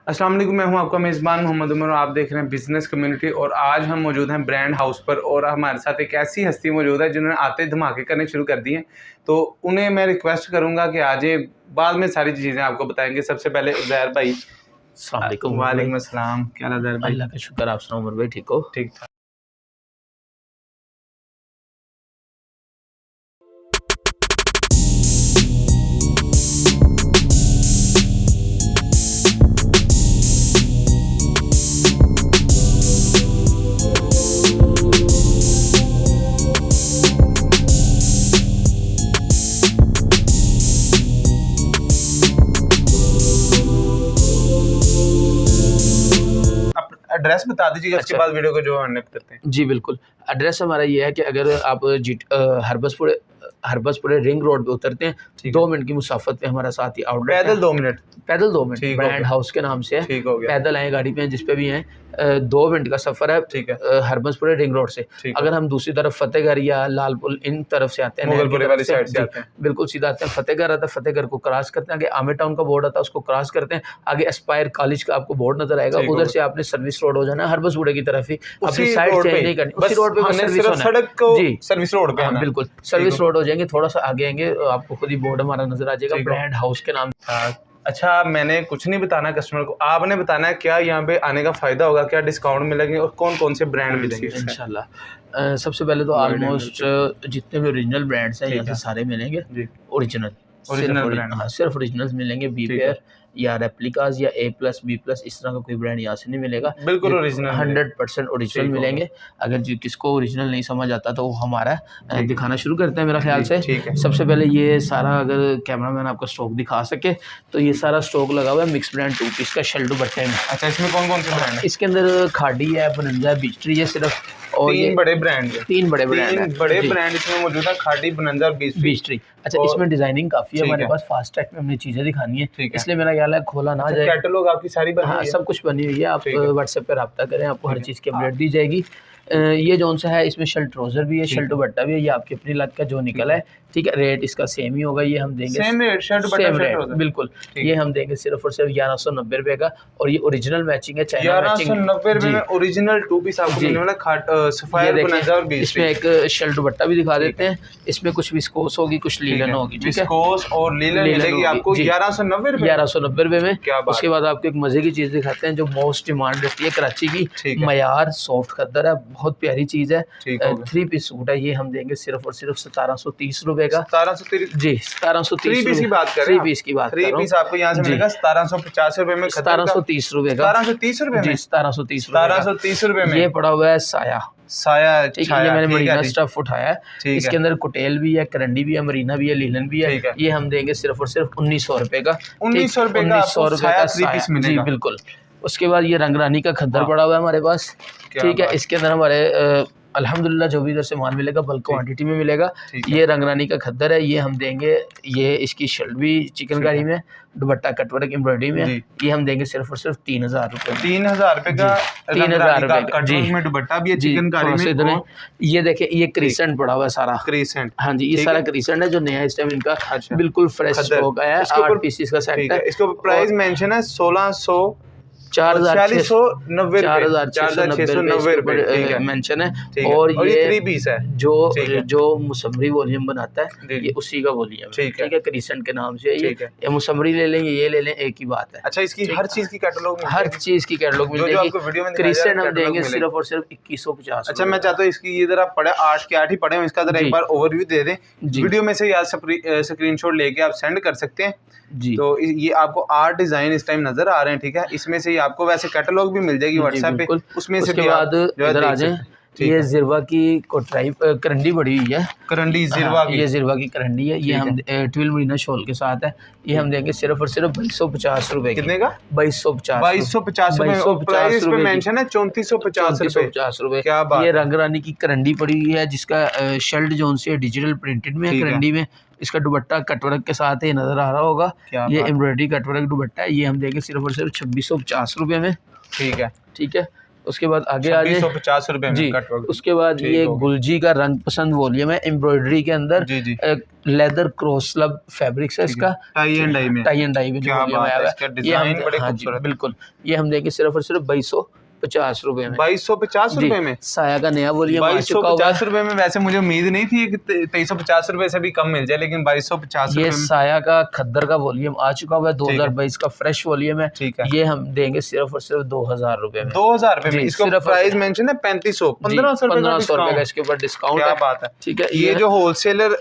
अस्सलाम वालेकुम, मैं हूं आपका मेज़बान मोहम्मद उमर और आप देख रहे हैं बिज़नेस कम्युनिटी। और आज हम मौजूद हैं ब्रांड हाउस पर और हमारे साथ एक ऐसी हस्ती मौजूद है जिन्होंने आते धमाके करने शुरू कर दिए हैं। तो उन्हें मैं रिक्वेस्ट करूंगा कि आज ये बाद में सारी चीज़ें आपको बताएंगे। सबसे पहले उज़ैर भाई। अस्सलाम वालेकुम। वालेकुम अस्सलाम। क्या हाल है उज़ैर भाई? अल्लाह का शुक्र, आप सुनाओ उमर भाई, ठीक हो? ठीक ठाक। एड्रेस बता दीजिएगा, उसके बाद वीडियो को जो एंड करते हैं। जी बिल्कुल। एड्रेस हमारा ये है कि अगर आप हरबसपुरे रिंग रोड पे उतरते हैं, 2 मिनट की मुसाफत पे हमारा साथ ही आउटलेट है। पैदल 2 मिनट। पैदल 2 मिनट ब्रांड हाउस के नाम से है। ठीक हो गया। पैदल आए, गाड़ी पे हैं, जिस पे भी हैं, 2 मिनट का सफ़र है। ठीक है। हरबसपुरे रिंग रोड से अगर हम दूसरी तरफ फतेहगढ़ या लालपुर इन तरफ से आते हैं, मुगलपुरे वाली साइड से आते हैं, बिल्कुल सीधा आते हैं। फतेहगढ़ आता है, फतेहगढ़ को क्रॉस करते हैं, आगे आमिर टाउन का बोर्ड आता है, उसको क्रॉस करते हैं, आगे एस्पायर कॉलेज का आपको बोर्ड नजर आएगा, उधर से आपने सर्विस रोड हो जाना, हरबसपुरे की तरफ ही। अपनी साइड चेंज नहीं करनी, उसी रोड पे सर्विस होना है। सड़क को सर्विस रोड पे आना। बिल्कुल सर्विस रोड हो जाएंगे, थोड़ा सा आगे आएंगे आपको खुद ही बोर्ड हमारा नजर आ जाएगा ब्रांड हाउस के नाम। अच्छा, मैंने कुछ नहीं बताना कस्टमर को, आपने बताना है क्या यहाँ पे आने का फायदा होगा, क्या डिस्काउंट मिलेंगे और कौन कौन से ब्रांड मिलेंगे इंशाल्लाह। सबसे पहले तो ऑलमोस्ट जितने भी ओरिजिनल ब्रांड्स हैं यहाँ से सारे मिलेंगे। ओरिजिनल ब्रांड, हाँ, सिर्फ ओरिजिनल्स मिलेंगे। बी पेयर या रेप्लिकाज या A+, B+, इस तरह का कोई ब्रांड यहाँ से नहीं मिलेगा। बिल्कुल ओरिजिनल, 100% ओरिजिनल मिलेंगे। अगर जो किसको ओरिजिनल नहीं समझ आता तो वो हमारा दिखाना शुरू करते हैं मेरा ख्याल से। सबसे पहले ये सारा, अगर कैमरामैन आपको स्टॉक दिखा सके तो ये सारा स्टॉक लगा हुआ है मिक्स ब्रांड 2 पीस का शल दुपट्टे में। अच्छा, इसमें कौन कौन से ब्रांड है? इसके अंदर खाड़ी है, बनंजा है, बीस्ट्री है सिर्फ, और 3 बड़े ब्रांड इसमें मौजूद है, खाड़ी, बनंजा और बीस्ट्री। अच्छा, इसमें डिजाइनिंग काफी है हमारे पास। फास्ट ट्रैक में हमने चीजें दिखानी है, इसलिए मेरा ख्याल है खोला ना जाए। कैटलॉग आपकी सारी बनी हुई है? सब कुछ बनी हुई है। आप व्हाट्सएप पे रब्ता करें, आपको हर चीज़ की अपडेट दी जाएगी। ये जोन सा है, इसमें शल ट्राउजर भी है, शल दुपट्टा भी है। ये आपकी अपनी लत का जो निकला है, ठीक है। रेट इसका सेम ही होगा, ये हम देंगे सेम रेट, शर्ट दुपट्टा बिल्कुल। ये हम देंगे सिर्फ और सिर्फ 1190 रुपए का, और ये ओरिजिनल मैचिंग है, चाइना मैचिंग। 1190 रुपए में ओरिजिनल 2 पीस आपको मिलने वाला सफायर बनंजा और बीस्ट्री। इसमें एक शल दुपट्टा भी दिखा देते हैं। इसमें कुछ विस्कोस होगी, कुछ लीलन होगी, ठीक है। विस्कोस और लीलन मिलेगी आपको 1190 रुपए में। उसके बाद आपको एक मजे की चीज दिखाते हैं जो मोस्ट डिमांड रहती है कराची की, मयार सॉफ्ट खद्दर है, बहुत प्यारी चीज है। 3 पीस सूट है, ये हम देंगे सिर्फ और सिर्फ 1730 रुपए का। 1730 जी, 1730 पीस की बात करें, 3 पीस की बात कर रहा हूं। 3 पीस आपको यहाँ से मिलेगा 1750 रुपए में, 1730 रुपए का। 1730 रुपए में? 1730 रुपए में। ये पड़ा हुआ है साया, ठीक है। ये मैंने मरीना स्टफ उठाया है। इसके अंदर कुटेल भी है, करंडी भी है, मरीना भी है, लीलन भी है। ये हम देंगे सिर्फ और सिर्फ 1900 रुपए का। 1900 रुपए का साया। जी बिल्कुल। उसके बाद ये रंगरानी का खद्दर पड़ा हुआ है हमारे पास, ठीक है। इसके अंदर हमारे अल्हम्दुलिल्लाह जो भी इधर से माल मिलेगा बल्क क्वांटिटी में मिलेगा। ये रंगरानी का खद्दर है, ये हम देंगे, ये इसकी शर्ट भी चिकनकारी में, दुपट्टा कटवर्क एम्ब्रॉयडरी में, ये हम देंगे सिर्फ और सिर्फ 3000 रुपए। 3000 रुपए का, 3000 रुपए का जी, में दुपट्टा भी है चिकनकारी में। ये देखें, ये क्रीसेंट पड़ा हुआ है सारा, क्रीसेंट। हाँ जी, ये सारा क्रीसेंट है जो नया इस टाइम इनका बिल्कुल फ्रेश स्टॉक आया है। 8 पीसेस का सेट है। इसके ऊपर प्राइस मेंशन है 1690 रुपए मेंशन है। और ये 3 पीस है जो मुसम्मरी वॉल्यूम बनाता है, ये उसी का वॉल्यूम है, ठीक है। क्रीसेंट के नाम से ये मुसम्मरी ले लेंगे, ये ले लें, एक ही बात है। अच्छा, इसकी हर चीज की कैटलॉग, हर चीज की कैटलॉग मिल जाएगी। क्रीसेंट हम देंगे सिर्फ और सिर्फ 2150। अच्छा, मैं चाहता हूँ इसकी इधर आप पढ़े 8 के 8 ही पढ़े, इसका एक बार ओवरव्यू दे दें। वीडियो में से यार स्क्रीनशॉट लेके आप सेंड कर सकते हैं जी। तो ये आपको 8 डिजाइन इस टाइम नजर आ रहे हैं, ठीक है। इसमें से आपको वैसे कैटलॉग भी मिल जाएगी व्हाट्सएप पे, उसमें से भी बाद इधर आ जाएं। ये जिरवा की कोटराई करंडी बड़ी हुई है, करंडी जिरवा की, ये जिरवा की करंडी है। ये हम 12 महीना शॉल के साथ है, ये हम देंगे सिर्फ और सिर्फ 2250 रुपए। कितने का? 2250 प्राइस पे मेंशन है 3450 रुपए। क्या बात। ये रंग रानी की करंडी पड़ी हुई है, जिसका शर्ट जोन से डिजिटल प्रिंटेड में है, करंडी में। इसका दुपट्टा कटवर्क के साथ ही नजर आ रहा होगा, ये एम्ब्रॉयडरी कटवर्क दुपट्टा है। ये हम देंगे सिर्फ और सिर्फ 2650 रुपए में, ठीक है। ठीक है। उसके बाद आगे आ जाए 2650 जी। Cut work. उसके बाद ये गुलजी का रंग पसंद वॉल्यूम है, एम्ब्रॉयडरी के अंदर जी जी लेदर क्रॉस लब फैब्रिक्स है इसका, टाई एंड डाई में, टाई एंड डाई में क्या वॉल्यूम बात आया है, हुआ इसका है। ये डिजाइन हम बड़े हाँ जी खूबसूरत है। बिल्कुल, ये हम देंगे सिर्फ और सिर्फ 2250 रुपए में। 2250 में साया का नया वॉल्यूम आ चुका हुआ है। 2250 में वैसे मुझे उम्मीद नहीं थी कि 2350 से भी कम मिल जाए, लेकिन 2250 ये में साया का खद्दर का वॉल्यूम आ चुका हुआ है, 2022 का फ्रेश वॉल्यूम है। ठीक है, ये हम देंगे सिर्फ और सिर्फ 2000 रुपए में। 2000 रुपए में। जी, इसका सिर्फ प्राइस मेंशन है 3500, 1500 रुपए का इसके ऊपर डिस्काउंट क्या है। बात है। ठीक है, ये जो होलसेलर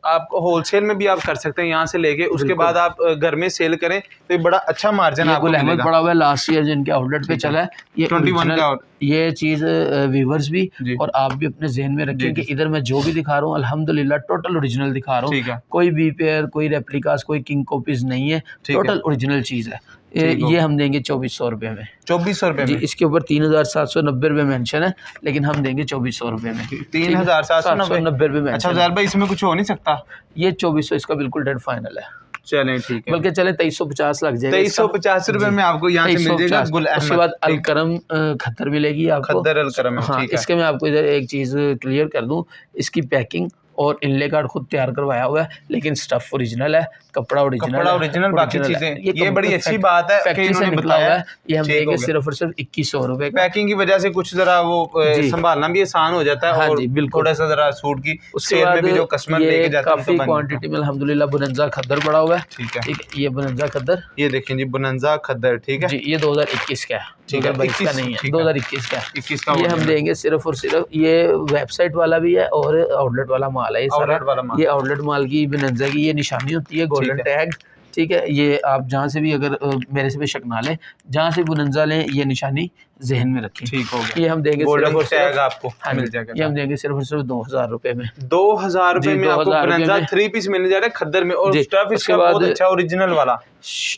आपको होलसेल में भी आप कर सकते हैं यहाँ से लेके, उसके बाद आप घर में सेल करें तो ये बड़ा अच्छा मार्जिन आपको गुल अहमद मिलेगा। पड़ा हुआ है लास्ट ईयर जिनके आउटलेट पे चला है ये 21 का ये चीज़ व्यूवर्स भी जी। और आप भी अपने जहन में रखें कि इधर मैं जो भी दिखा रहा हूँ अल्हम्दुलिल्लाह टोटल ओरिजिनल दिखा रहा हूँ, कोई बी पेयर, कोई रेप्लिकास, कोई किंग कॉपीज नहीं है, टोटल ओरिजिनल चीज़ है। ये हम देंगे 2400 रुपये में। 2400 रुपये जी, इसके ऊपर 3790 रुपये मेंशन है, लेकिन हम देंगे 2400 रुपये में। 3790 रुपये में। अच्छा ज़ाहिर भाई, इसमें कुछ हो नहीं सकता? ये 2400 इसका बिल्कुल डेड फाइनल है। चलें ठीक है, बल्कि चले 2350 लग जाएगा। 2350 रुपए में आपको यहाँ से मिल जाएगा गुल अहमद। उसके बाद अलकरम खद्दर मिलेगी आपको, खद्दर अलकरम। हाँ, इसके मैं आपको इधर एक चीज़ क्लियर कर दूं, इसकी पैकिंग और इनले कार्ड खुद तैयार करवाया हुआ है, लेकिन स्टफ ओरिजिनल है, कपड़ा ओरिजिनल, बाकी चीजें ये बड़ी अच्छी बात है कि इन्होंने बताया। ये हम देंगे सिर्फ और सिर्फ 2100 रुपए का। पैकिंग की वजह से कुछ जरा वो संभालना भी आसान हो जाता है, और थोड़ा सा जरा सूट की सेल में भी जो कस्टमर लेके जाते हैं काफी क्वांटिटी में अल्हम्दुलिल्लाह बुनंजा खद्दर पड़ा हुआ है। ठीक है, ये बुनंजा खद्दर, ये देखें जी बुनंजा खद्दर। ठीक है जी, ये 2021 का है, 2022 का नहीं है, 2021 का है। 21 का ये हम देंगे सिर्फ और सिर्फ, ये वेबसाइट वाला भी है और आउटलेट वाला माल है। ये आउटलेट माल की बुनंजा की ये निशानी होती है, गोल्डन टैग। ठीक है, ये आप जहाँ से भी अगर मेरे से भी शक ना लें, जहाँ से बुनंजा लें ये निशानी जहन में रखें। ठीक हो गया। ये हम देंगे गोल्डन टैग आपको मिल जाएगा। ये हम देंगे सिर्फ और सिर्फ 2000 रुपए में। 2000 रुपए में आपको बुनंजा 3 पीस मिल जा रहा है खद्दर में, और स्टफ इसका बहुत अच्छा ओरिजिनल वाला।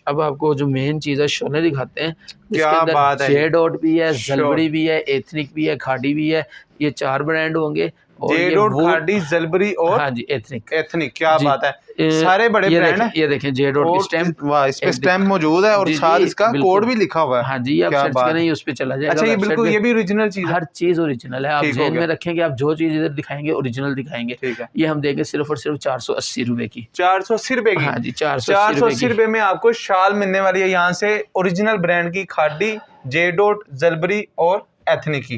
अब आपको जो मेन चीज़ है शोले दिखाते हैं। क्या बात है, जे डॉट भी है, जलबरी भी है, एथनिक भी है, खाड़ी भी है। ये 4 ब्रांड होंगे, जे डॉट, खाड़ी, जलबरी और हाँ जी एथनिक। क्या बात है, सारे बड़े ब्रांड हैं। ये देखें जे डॉट की स्टैम्प, वाह, इस पे स्टैम्प मौजूद है और साथ इसका कोड भी लिखा हुआ है। हाँ जी, आप सर्च करें उस पे चला जाएगा। अच्छा, ये बिल्कुल ये भी ओरिजिनल चीज है, हर चीज ओरिजिनल है। आप ध्यान में रखें कि आप जो चीज इधर दिखाएंगे ओरिजिनल दिखाएंगे। ठीक है, ये हम देंगे सिर्फ और सिर्फ 480 रुपए की। 480 रुपए की? हाँ जी, 480 रुपए में आपको शाल मिलने वाली है यहाँ से, ओरिजिनल ब्रांड की, खाड़ी, जे डॉट, जलबरी और एथनिक की।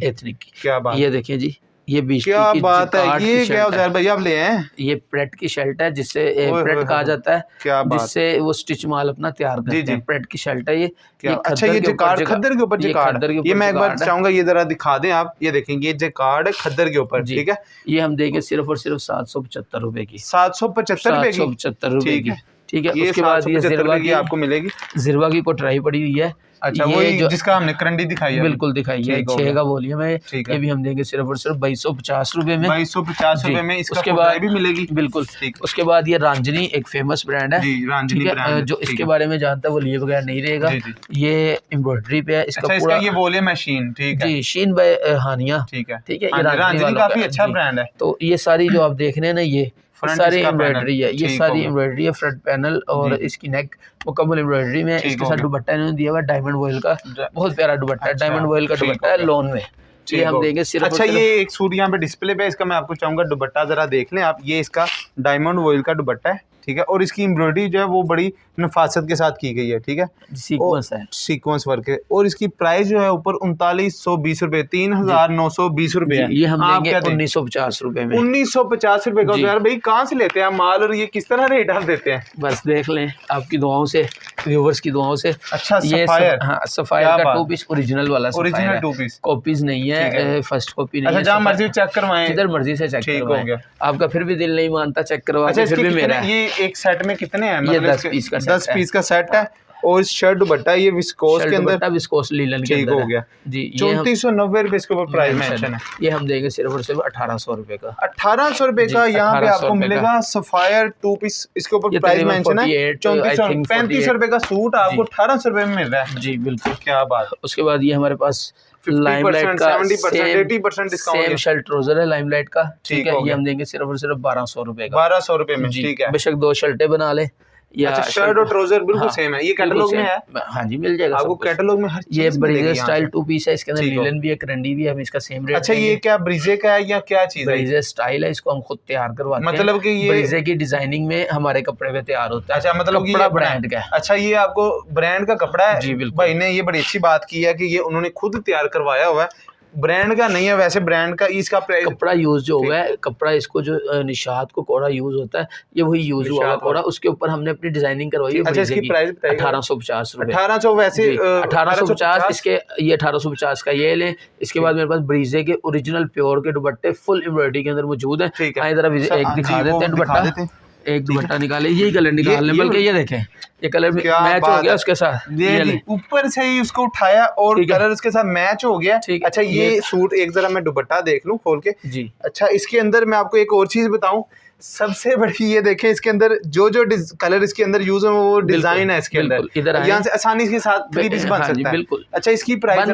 क्या बात, ये देखिए जी, ये 20 क्या बात है, ये क्या उजैर भाई आप ले हैं? ये प्रेट की शर्ट है, जिससे प्रेट कहा जाता है। क्या बात, जिससे वो स्टिच माल अपना तैयार करते हैं। प्रेट की शर्ट है ये। अच्छा, ये जकार्ड खद्दर के ऊपर जकार्ड, ये मैं एक बार चाहूंगा ये जरा दिखा दें आप। ये देखेंगे, ये जकार्ड खद्दर के ऊपर। ठीक है, ये हम देंगे सिर्फ और सिर्फ 775 रुपए की। 775 रुपए की? 775 रुपए की। ठीक है, उसके बाद ये जिरवा की आपको मिलेगी। जिरवा की कोटराई पड़ी हुई है। अच्छा, वही जिसका हमने करंडी दिखाई है। बिल्कुल दिखाई है, 6 का वॉल्यूम है। ये भी हम देंगे सिर्फ और सिर्फ 2250 रुपए में। 2250 रुपए में इसका उसके बाद भी मिलेगी। बिल्कुल। उसके बाद ये रांझनी एक फेमस ब्रांड है, जो इसके बारे में जानता है वो लिए बगैर नहीं रहेगा। ये एम्ब्रॉयडरी पे है इसका पूरा, ये वॉल्यूम है शीन। ठीक है जी, शीन बाय हानिया। ठीक है, ये रांझनी काफी अच्छा ब्रांड है। तो ये सारी जो आप देख रहे हैं ना, ये सारी एम्ब्रॉयडरी है, ये सारी एम्ब्रॉयडरी है। फ्रंट पैनल और इसकी नेक मुकम्मल एम्ब्रॉयडरी में। इसके साथ दुपट्टा इन्होंने दिया हुआ डायमंड वॉयल का, बहुत प्यारा दुपट्टा है। डायमंड वॉयल का दुपट्टा है, लोन में। ये हम देंगे सिर्फ। अच्छा, ये एक सूट यहाँ पे डिस्प्ले पे, इसका मैं आपको चाहूंगा दुपट्टा जरा देख लें आप। ये इसका डायमंड वॉयल का दुपट्टा है। ठीक है, और इसकी एम्ब्रॉयडरी जो है वो बड़ी नफासत के साथ की गई है। ठीक है, सीक्वेंस है, सीक्वेंस वर्क है। और इसकी प्राइस जो है ऊपर 3920 रुपए, 3920 रुपए है। ये हम देंगे 1950 रुपए में। 1950 रुपए का। यार भाई कहाँ से लेते हैं माल, और ये किस तरह रेट आप देते हैं? बस देख लें, आपकी दुआओं से, व्यूवर्स की दुआओं से। अच्छा, ये सफायर, हाँ, सफायर का 2 पीस ओरिजिनल वाला, ओरिजिनल 2 पीस, कॉपीज नहीं है, फर्स्ट कॉपी नहीं है। जहाँ मर्जी चेक करवाएं, जिधर मर्जी से चेक करवाएं। आपका फिर भी दिल नहीं मानता चेक करवा, फिर भी मेरा। ये एक सेट में कितने हैं? ये 10 पीस का 10 पीस का सेट है। और शर्ट दुपट्टा ये विस्कोस के अंदर, विस्कोस लीलन के अंदर हो गया जी। 3490 रुपए इसके ऊपर प्राइस मेंशन है। ये हम देंगे सिर्फ और सिर्फ 1800 रुपए का। 1800 रुपए का यहाँ पे आपको मिलेगा सफायर 2 पीस। इसके ऊपर प्राइस मेंशन है 3435 रुपए का सूट आपको 1800 रुपए में मिल रहा है। जी बिल्कुल, क्या बात। उसके बाद ये हमारे पास लाइमलाइट का 70% डिस्काउंट सेम शर्ट ट्राउजर है लाइमलाइट का। ठीक है, ये हम देंगे सिर्फ और सिर्फ 1200 रुपए का। 1200 रुपए में। ठीक है, बेशक 2 शर्टें बना ले, या अच्छा, शर्ट और ट्राउजर बिल्कुल हाँ, सेम है, ये कैटलॉग में है? हाँ जी, मिल जाएगा आपको कैटलॉग में हर चीज ये मिलेगी ब्रीजे यहाँ स्टाइल पे। 2 पीस है, इसके अंदर ठीक हो। लीलन भी है, करंडी भी है, हम इसका सेम रेट अच्छा, ये क्या ब्रीजे का है या क्या चीज है? ब्रीजे स्टाइल है, इसको हम खुद तैयार करवाते हैं। मतलब कि ये ब्रीजे की डिजाइनिंग में हमारे कपड़े पे तैयार होता है। अच्छा, मतलब कि कपड़ा ये ब्रांड का है। अच्छा, ये आपको ब्रांड का कपड़ा है जी बिल्कुल। भाई ने ये बड़ी अच्छी बात की है कि ये उन्होंने खुद तैयार करवाया हुआ है, ब्रांड का नहीं है। वैसे ब्रांड का इसका प्राइस, कपड़ा यूज जो हुआ है, कपड़ा इसको जो निशात को कोड़ा यूज होता है, ये वही यूज हुआ कोड़ा, उसके ऊपर हमने अपनी डिजाइनिंग करवाई है। अच्छा, इसकी प्राइस बताइए। 1850 रुपए। 1800 वैसे 1850 इसके, ये 1850 का ये लें। इसके बाद मेरे पास ब्रीजे के ओरिजिनल प्योर के दुपट्टे फुल एम्ब्रॉयडरी के अंदर मौजूद है। आए जरा एक दिखा देते हैं दुपट्टा, एक दुपट्टा निकाले, यही कलर निकालने, बल्कि ये देखें ये कलर मैच हो गया उसके साथ, ये ऊपर से ही उसको उठाया और कलर उसके साथ मैच हो गया। अच्छा, ये सूट एक जरा मैं दुपट्टा देख लूं खोल के जी। अच्छा, इसके अंदर मैं आपको एक और चीज बताऊं, सबसे बड़ी ये देखें, इसके अंदर जो जो कलर इसके अंदर यूज है वो डिजाइन है इसके अंदर, यहाँ से आसानी के साथ 3 पीस बन सकता है। बिल्कुल। अच्छा, इसकी प्राइस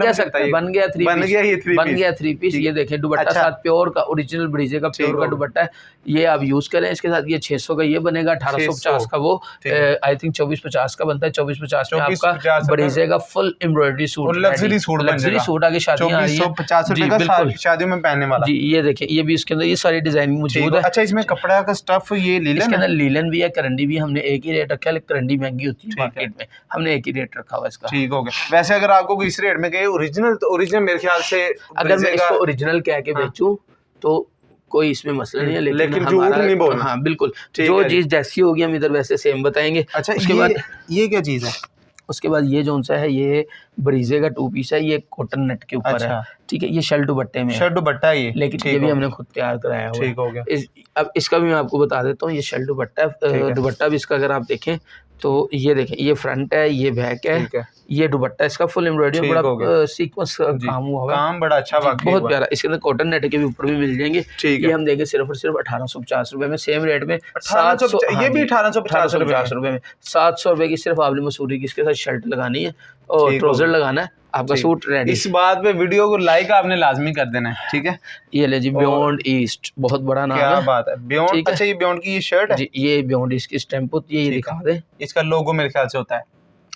बन गया 3 पीस। ये देखें दुपट्टा साथ प्योर का ओरिजिनल ब्रीजे का प्योर का दुपट्टा है, ये आप यूज करें। इसके साथ ये 600 का ये बनेगा, 1850 का वो आई थिंक 2450 का बनता है। 2450 में आपका ब्रीजे का full embroidery suit, luxury suit आगे शादियां आ रही है, 50 रुपए का शादियों में पहनने वाला जी। ये देखें, ये भी इसके अंदर ये सारी डिजाइनिंग मौजूद है। अच्छा, इसमें कपड़ा का स्टफ ये लीलन, इसके अंदर लीलन भी है, करंडी भी। हमने एक ही रेट रखा है, करंडी महंगी होती है मार्केट में, हमने एक ही रेट रखा हुआ इसका। ठीक हो गया। वैसे अगर आपको इस रेट में कहे ओरिजिनल, तो ओरिजिनल मेरे ख्याल से अगर मैं इसको ओरिजिनल कह के बेचूं तो कोई इसमें मसला नहीं है, लेकिन झूठ नहीं बोलना। हाँ बिल्कुल, जो चीज जैसी होगी हम इधर वैसे सेम बताएंगे। अच्छा, उसके बाद ये क्या चीज है? उसके बाद ये जो सा है, ये ब्रीजे का 2 पीस है, ये कॉटन नेट के ऊपर है। ठीक है, ये शर्ट दुपट्टे में, शर्ट दुपट्टा है ये, लेकिन ये भी हमने खुद तैयार कराया हुआ है। ठीक हो गया। अब इसका भी मैं आपको बता देता हूँ, ये शर्ट दुपट्टा है। दुपट्टा भी इसका अगर आप देखें तो ये देखें, ये फ्रंट है, ये बैक है, ये दुपट्टा इसका फुल एम्ब्रॉयडरी, बड़ा सीक्वेंस काम हुआ है, काम बड़ा अच्छा, बहुत प्यारा। इसके अंदर कॉटन नेट के भी ऊपर भी मिल जाएंगे। ये हम देंगे सिर्फ और सिर्फ 1850 रुपए में, सेम रेट में 700, ये भी 1850 रुपए में। 700 रुपए की सिर्फ आपने मसूरी की इसके साथ शर्ट लगानी है और ट्राउजर लगाना है, आपका सूट रेडी। इस बात पे वीडियो को लाइक आपने लाजमी कर देना है, ठीक है। ये ले जी, बियॉन्ड ईस्ट, बहुत बड़ा नाम है। क्या बात है, बियॉन्ड। अच्छा, ये बियॉन्ड की ये शर्ट है जी, ये बियॉन्ड ईस्ट की स्टैंप होती है, ये दिखा दे। इसका लोगो मेरे ख्याल से होता है,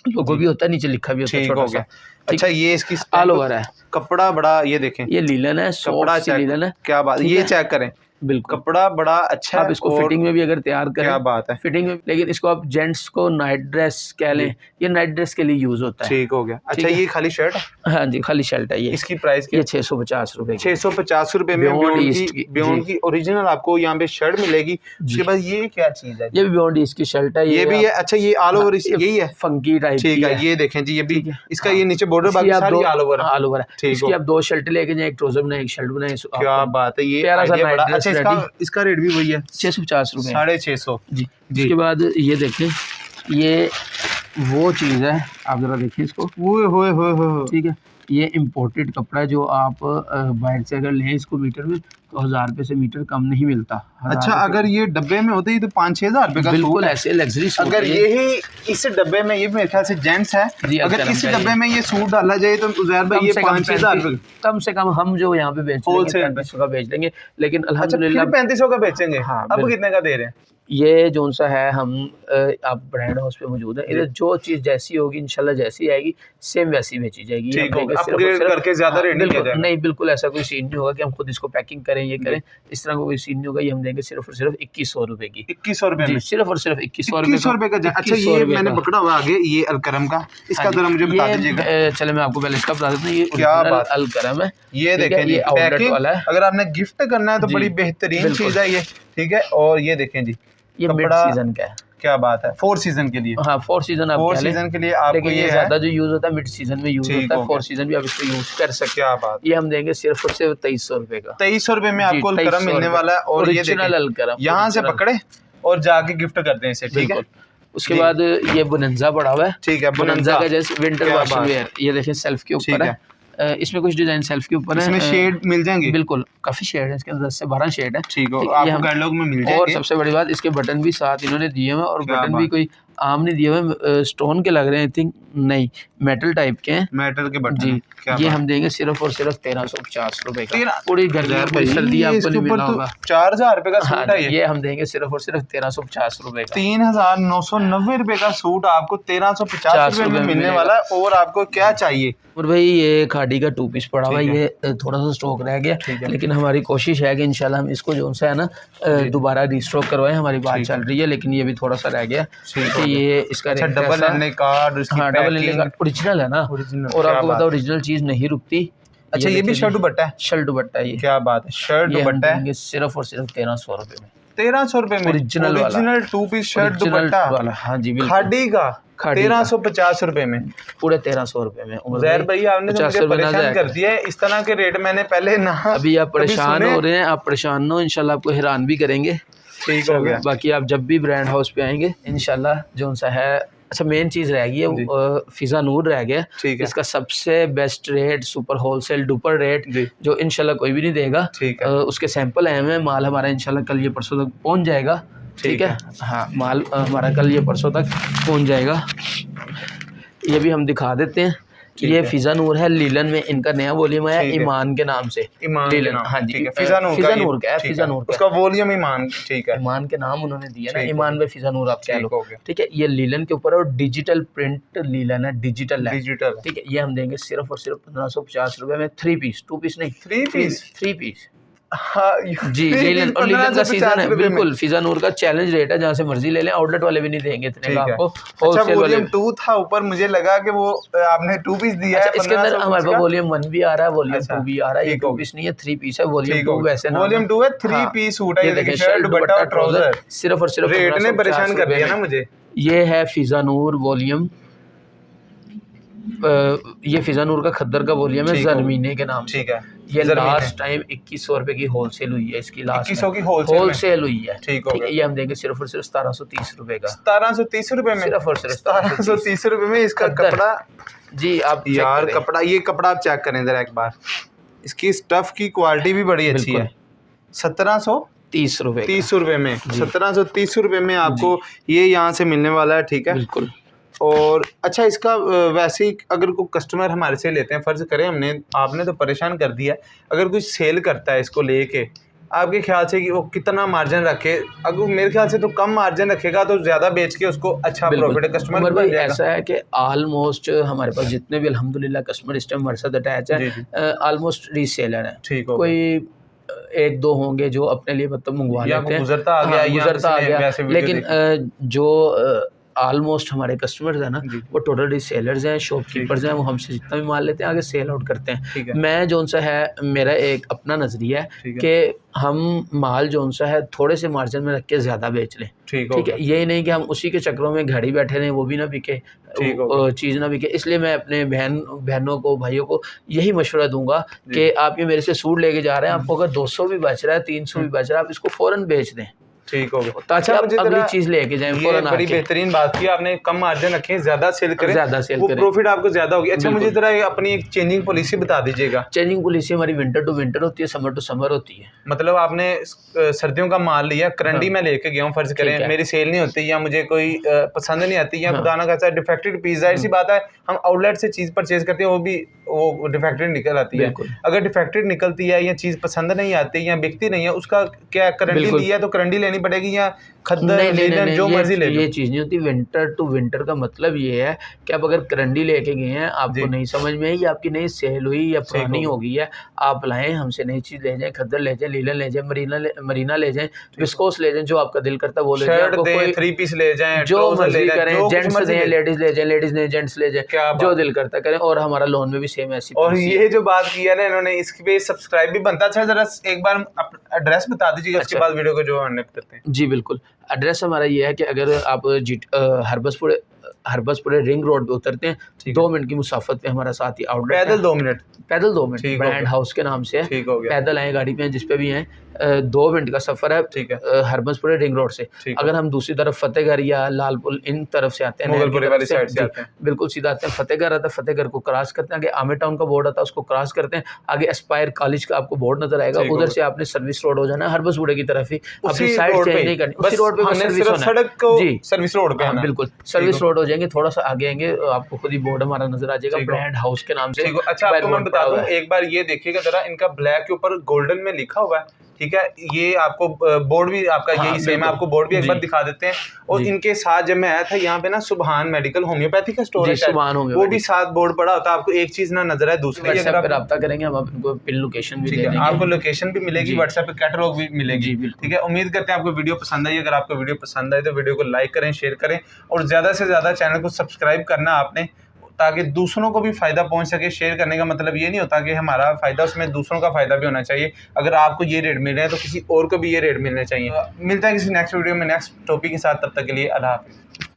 लोगो भी होता है, नीचे लिखा भी होता है छोटा सा। अच्छा, ये इसकी ऑल ओवर है, कपड़ा बड़ा, ये देखें, ये लीलन है, कपड़ा लीलन है। क्या बात, ये चेक करें, बिल्कुल कपड़ा बड़ा अच्छा। आप इसको फिटिंग में भी अगर तैयार करें, क्या बात है, फिटिंग में। लेकिन इसको आप जेंट्स को नाइट ड्रेस कह लें, ये नाइट ड्रेस के लिए यूज होता है। ठीक हो गया। अच्छा, ये खाली शर्ट है? हाँ जी, खाली शर्ट है ये। इसकी प्राइस ये 650 रुपए, 650 रुपए में बियॉन्ड की ओरिजिनल आपको यहाँ पे शर्ट मिलेगी। उसके बाद ये क्या चीज है? ये भी बियॉन्ड ईस्ट की शर्ट है, ये भी है। अच्छा, ये ऑल ओवर यही है, फंकी टाइप। ठीक है, ये देखें जी, ये भी इसका ये नीचे बॉर्डर, बाकी सारी ऑल ओवर है। इसकी आप 2 शर्ट लेके जाए, एक ट्राउजर बनाए, एक शर्ट बनाए। क्या बात है, ये प्यारा सा नाइट ड्रेस। इसका रेट भी वही है, 650 रुपए, 650 जी। उसके बाद ये देखें, ये वो चीज है, आप जरा देखिए इसको, ठीक है। ये इम्पोर्टेड कपड़ा है, जो आप बाहर से अगर लें इसको मीटर में तो 1000 रुपए से मीटर कम नहीं मिलता। अच्छा, अगर ये डब्बे में होते ही तो 5-6 हजार रुपए का, बिल्कुल ऐसे लग्जरी सूट। अगर यही इस डब्बे में, ये मेरे ख्याल से जेंट्स है, अगर इस डब्बे में ये सूट डाला जाए तो उज़ैर भाई ये 5-6 हजार रुपए कम से कम हम जो यहाँ पे बेचेंगे 3500 का बेच देंगे। लेकिन अल्हम्दुलिल्लाह 3500 का बेचेंगे। हाँ, अब कितने का दे रहे हैं? ये जो सा है, हम आप ब्रांड हाउस पे मौजूद है, इधर जो चीज़ जैसी होगी इंशाल्लाह जैसी आएगी सेम वैसी बेची जाएगी। अपग्रेड करके ज़्यादा रेट नहीं, बिल्कुल ऐसा कोई सीन नहीं होगा कि हम खुद इसको पैकिंग करें, ये करें, इस तरह का कोई सीन नहीं होगा। ये हम देंगे सिर्फ और सिर्फ 2100 रुपए की, 2100 रुपए में, सिर्फ और सिर्फ 2100 रुपए का। अच्छा, ये मैंने पकड़ा हुआ आगे, ये अलकरम का, इसका जरा मुझे बता दीजिएगा। चले मैं आपको पहले इसका बता देता हूँ, ये क्या अलकरम है, ये देखें, ये आउटलेट वाला है। अगर आपने गिफ्ट करना है तो बड़ी बेहतरीन चीज़ है ये, ठीक है। और ये देखें जी, ये मिड सीजन का है। क्या बात है, 4 सीजन के लिए। हाँ, 4 सीजन, 4 सीजन के लिए आपको, लेकिन ये ज्यादा जो यूज होता है मिड सीजन में यूज होता है, 4 सीजन भी आप इसको यूज कर सकते हैं। क्या बात, ये हम देंगे सिर्फ और सिर्फ 2300 रुपए का, 2300 रुपए में आपको अलकरम मिलने वाला है। और ये अलकरम यहाँ से पकड़े और जाके गिफ्ट कर दें इसे, ठीक है। उसके बाद ये बुनंजा पड़ा हुआ है, ठीक है, बुनंजा का जैसे विंटर वॉशिंग वेयर, ये देखें सेल्फ के ऊपर है। इसमें कुछ डिजाइन सेल्फ के ऊपर है, इसमें शेड मिल जाएंगे, बिल्कुल काफी शेड है इसके अंदर, 10 से 12 शेड है। ठीक है, आपको कैटलॉग में मिल जाएंगे। और सबसे बड़ी बात, इसके बटन भी साथ इन्होंने दिए हुए, और बटन भी कोई आम नहीं दिए हुए, स्टोन के लग रहे हैं, आई थिंक नहीं, मेटल टाइप के हैं, मेटल के बटन जी। क्या ये बात? हम देंगे सिर्फ और सिर्फ 1350 रुपए का। 13 पूरी गर्मी पूरी सर्दी आपको नहीं मिला होगा। 4000 रुपए का हाँ सूट है ये हम देंगे सिर्फ और सिर्फ 1350 रुपए का। 3990 रुपए का सूट आपको 1350 रुपए में मिलने मिलेगा। वाला है। और आपको क्या चाहिए? और भाई ये खाड़ी का 2 पीस पड़ा हुआ है, ठीक है। ये थोड़ा सा स्टॉक रह गया, ठीक है। लेकिन हमारी कोशिश है कि इंशाल्लाह हम इसको जो सा है ना दोबारा रीस्टॉक करवाएं। हमारी बात ठीक चल रही है, लेकिन ये भी थोड़ा सा रह गया ठीक कि ये इसका अच्छा, रेट डबल कैसा है। एनए कार्ड, उसकी हाँ डबल पैकिंग का ओरिजिनल है ना, ओरिजिनल। और क्या आपको बात पता है। ओरिजिनल चीज़ नहीं रुकती। अच्छा ये भी शर्ट दुपट्टा है? शर्ट दुपट्टा ये क्या बात है, शर्ट ये हम दुपट्टा है देंगे सिर्फ और सिर्फ 1300 रुपए में। 1300 रुपए में ओरिजिनल वाला। Original 2 piece shirt original dupatta वाला, हाँ जी बिल्कुल। खाड़ी का खाड़ी 1350 रुपए में, पूरे 1300 रुपए में। जहर भाई आपने तो मुझे परेशान कर दिया है। इस तरह के रेट मैंने पहले ना अभी आप परेशान सुने। हो रहे हैं, आप परेशान न हो, इंशाल्लाह आपको हैरान भी करेंगे। ठीक हो गया। बाकी आप जब भी ब्रांड हाउस पे आएंगे इंशाल्लाह जो सा है। अच्छा मेन चीज़ रह गई है फिजा नूर रह गया, ठीक है। इसका सबसे best rate, super wholesale duper rate जो इंशाल्लाह कोई भी नहीं देगा। ठीक है। उसके सैंपल आए हुए हैं, माल हमारा इंशाल्लाह कल ये परसों तक पहुंच जाएगा। ठीक है, हाँ माल हमारा कल ये परसों तक पहुंच जाएगा। ये भी हम दिखा देते हैं। ये फिजा नूर है, लीलन में इनका नया वॉल्यूम आया ईमान के नाम से। ईमान लीलन, हाँ जी फिजा नूर का है, फिजा नूर का उसका वॉल्यूम ईमान। ठीक है, ईमान के नाम उन्होंने दिया ना, ईमान में फिजा नूर आप कह लो। गया। ठीक है, ये लीलन के ऊपर और डिजिटल प्रिंट लीलन है, डिजिटल है। डिजिटल ठीक है, ये हम देंगे सिर्फ और सिर्फ 1550 रुपए में। 3 पीस, 2 पीस नहीं, 3 पीस। हाँ, जी लीलन, और लीलन का सीजन है बिल्कुल। फिजा नूर का चैलेंज रेट है, जहाँ से मर्जी ले लें, आउटलेट वाले भी नहीं देंगे इतने का आपको। अच्छा वॉल्यूम 2 था ऊपर, मुझे लगा कि वो आपने 2 पीस दिया है। इसके अंदर हमारे पास वॉल्यूम 1 भी आ रहा है, वॉल्यूम 2 भी आ रहा है। ये 2 पीस नहीं है, 3 पीस है। वॉल्यूम 2 वैसे ना, वॉल्यूम 2 है, 3 पीस सूट है। ये देखिए शर्ट दुपट्टा और ट्राउजर। सिर्फ और सिर्फ रेट ने परेशान कर दिया ना मुझे। ये है फिजा नूर वॉल्यूम, ये फिजा नूर का खद्दर का वॉल्यूम है ज़रमीने के नाम से। ठीक है, ये लास्ट टाइम 2100 रुपए की होलसेल हुई है इसकी। लास्ट 2100 की होलसेल हुई है। ठीक है, ये हम देंगे सिर्फ और सिर्फ 1730 रुपए का। 1730 रुपए में, सिर्फ और सिर्फ 1730 रुपए में इसका कपड़ा। जी आप यार कपड़ा, ये कपड़ा आप चेक करें जरा एक बार, इसकी स्टफ की क्वालिटी भी बड़ी अच्छी है। 1730 रुपए, 30 रुपए में, 1730 रुपए में आपको ये यहाँ से मिलने वाला है। ठीक है बिल्कुल। और अच्छा इसका वैसे ही अगर कोई कस्टमर हमारे से लेते हैं, फ़र्ज़ करें आपने तो परेशान कर दिया है, अगर कोई सेल करता है इसको लेके, आपके ख्याल से कि वो कितना मार्जिन रखे? अगर मेरे ख्याल से तो कम मार्जिन रखेगा तो ज़्यादा बेच के उसको अच्छा प्रॉफिट है, कस्टमर बन जाएगा। ऐसा है कि ऑलमोस्ट हमारे पास जितने भी अल्हम्दुलिल्लाह कस्टमर इस टाइम हमारे साथ अटैच है, ऑलमोस्ट रीसेलर है। ठीक हो, कोई 1-2 होंगे जो अपने लिए मतलब मंगवा लेते हैं, गुजरता आ गया, लेकिन जो ऑलमोस्ट हमारे कस्टमर्स हैं ना, वो टोटल रीसेलर्स हैं, शॉपकीपर्स हैं, वो हमसे जितना भी माल लेते हैं आगे सेल आउट करते हैं। मैं जो सा है, मेरा एक अपना नज़रिया है कि हम माल जो सा है थोड़े से मार्जिन में रख के ज़्यादा बेच लें। ठीक है, यही नहीं कि हम उसी के चक्रों में घड़ी बैठे रहें, वो भी ना बिके, चीज़ ना बिके। इसलिए मैं अपने बहनों को, भाइयों को यही मशवरा दूंगा कि आप ये मेरे से सूट लेके जा रहे हैं, आपको अगर 200 भी बच रहा है, 300 भी बच रहा है, आप इसको फ़ौरन बेच दें। ठीक हो गया, ताकि आप अगली चीज लेके जाएं। ये बड़ी बेहतरीन बात की आपने, कम मार्जिन रखें, ज्यादा सेल करें, वो प्रॉफिट आपको ज्यादा होगी। अच्छा मुझे जरा अपनी एक चेंजिंग पॉलिसी बता दीजिएगा। चेंजिंग पॉलिसी हमारी विंटर टू विंटर होती है, समर टू समर होती है। मतलब आपने सर्दियों का माल लिया, करंडी में लेके गया हूँ, फर्ज करें मेरी सेल नहीं होती या मुझे कोई पसंद नहीं आती या खुदा ना खासा डिफेक्टेड पीस, जाहिर सी बात है हम आउटलेट से चीज परचेज करते हैं, वो डिफेक्टेड निकल आती है। अगर डिफेक्टेड निकलती है या चीज पसंद नहीं आती या बिकती नहीं है, उसका क्या करंडी लिया तो करंडी लेनी पड़ेगी या खद्दर जो मर्जी ले लो? ये चीज़ नहीं होती। विंटर टू विंटर का मतलब ये है कि आप अगर करंडी लेके गए हैं, आपको नहीं समझ में आई, आपकी नई सेल हुई या पुरानी हो गई है, आप लाएं, हमसे नई चीज़ ले जाएं, खद्दर ले जाएं, लीलन ले जाएं, मरीना ले जाएं, विस्कोस ले जाएं, जो आपका दिल करता है वो ले जाएं, कोई 3 पीस ले जाएं, जो मर्जी करें, जेंट्स दें, लेडीज ले जाएं, लेडीज ने जेंट्स ले जाएं, जो दिल करता करें। और हमारा लोन में भी सेम ऐसी। और ये जो बात की है ना इन्होंने, इसकी पे सब्सक्राइब भी बनता। अच्छा जरा एक बार एड्रेस बता दीजिएगा, उसके बाद वीडियो को जो अन्य करते हैं। जी बिल्कुल, एड्रेस हमारा ये है कि अगर आप हरबसपुरे रिंग रोड पे उतरते हैं, 2 मिनट की मुसाफत पे हमारा साथ ही आउटलेट, पैदल 2 मिनट, ब्रांड हाउस के नाम से है। पैदल आए, गाड़ी पे जिस पे भी हैं, 2 मिनट का सफर है। ठीक है, हरबसपुरे रिंग रोड से। अगर हम दूसरी तरफ फतेहगढ़ या लालपुर इन तरफ से आते हैं, बिल्कुल सीधा आते हैं, फतेहगढ़ आता है, फतेहगढ़ को क्रॉस करते हैं, आगे आमिर टाउन का बोर्ड आता है, उसको क्रॉस करते हैं, आगे एस्पायर कॉलेज का आपको बोर्ड नजर आएगा, उधर से आपने सर्विस रोड हो जाना है, हरबसपुरे की तरफ ही, अपनी साइड चेंज नहीं करनी, उसी रोड पे हाँ, सर्विस सिर्फ होना है। सड़क को जी सर्विस रोड पे हाँ आना है। बिल्कुल, सर्विस रोड हो जाएंगे, थोड़ा सा आगे आएंगे आपको खुद ही बोर्ड हमारा नजर आ जाएगा, ठीक है। ब्रांड हाउस के नाम से। ठीक है। अच्छा बैक आपको मैं बोर्ड बता पड़ा हुआ दूं, है। एक बार ये देखिएगा जरा, इनका ब्लैक के ऊपर गोल्डन में लिखा हुआ है, ठीक है। ये आपको बोर्ड भी आपका हाँ, यही सेम है, बिल्कुल। आपको बोर्ड भी एक जी। बार दिखा देते हैं। और जी। इनके साथ जब मैं आया था यहाँ पे ना, सुभान मेडिकल होम्योपैथी का स्टोर जी, है शायद, सुभान वो भी होम्योपैथी। साथ बोर्ड पड़ा होता है। आपको एक चीज ना नजर आए, दूसरी अगर व्हाट्सएप पे आप, रब्ता करेंगे, हम आपको पिन लोकेशन भी ठीक दे है, देंगे। आपको लोकेशन भी मिलेगी, जी। व्हाट्सएप पे कैटलॉग भी मिलेगी। जी, बिल्कुल। ठीक है, उम्मीद करते हैं आपको वीडियो पसंद आई। अगर आपको वीडियो पसंद आए तो वीडियो को लाइक करें, शेयर करें, और ज़्यादा से ज़्यादा चैनल को सब्सक्राइब करना आपने, ताकि दूसरों को भी फ़ायदा पहुंच सके। शेयर करने का मतलब ये नहीं होता कि हमारा फ़ायदा, उसमें दूसरों का फ़ायदा भी होना चाहिए। अगर आपको ये रेट मिल रहे हैं तो किसी और को भी ये रेट मिलने चाहिए। मिलता है किसी नेक्स्ट वीडियो में नेक्स्ट टॉपिक के साथ, तब तक के लिए अल्लाह हाफ़िज़।